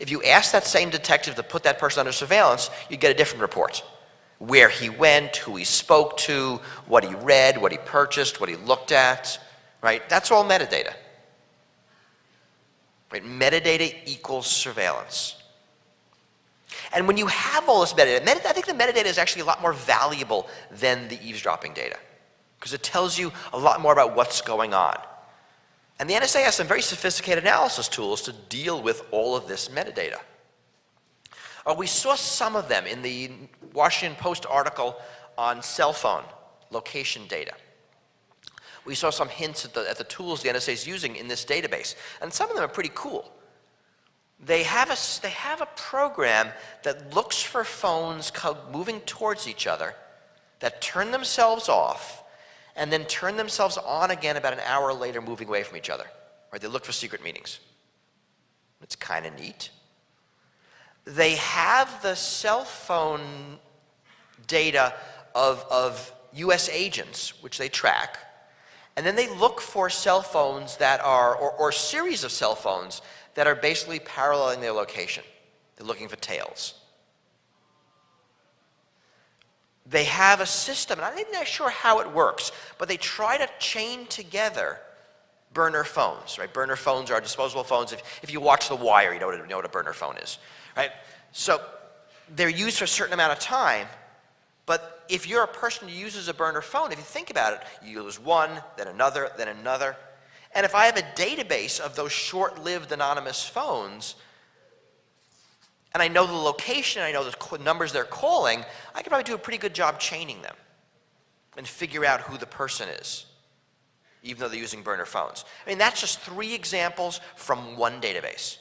If you ask that same detective to put that person under surveillance, you get a different report. Where he went, who he spoke to, what he read, what he purchased, what he looked at, right? That's all metadata. Right? Metadata equals surveillance. And when you have all this metadata, I think the metadata is actually a lot more valuable than the eavesdropping data, because it tells you a lot more about what's going on. And the NSA has some very sophisticated analysis tools to deal with all of this metadata. We saw some of them in the Washington Post article on cell phone location data. We saw some hints at the tools the NSA is using in this database, and some of them are pretty cool. They have a program that looks for phones moving towards each other that turn themselves off and then turn themselves on again about an hour later, moving away from each other. Right? They look for secret meetings. It's kind of neat. They have the cell phone data of US agents, which they track, and then they look for cell phones that are, or series of cell phones that are basically paralleling their location. They're looking for tails. They have a system, and I'm not even sure how it works, but they try to chain together burner phones, right? Burner phones are disposable phones. If you watch The Wire, you know what a burner phone is, right? So they're used for a certain amount of time, but if you're a person who uses a burner phone, if you think about it, you use one, then another, then another. And if I have a database of those short-lived anonymous phones, and I know the location, I know the numbers they're calling, I could probably do a pretty good job chaining them and figure out who the person is, even though they're using burner phones. I mean, that's just 3 examples from one database.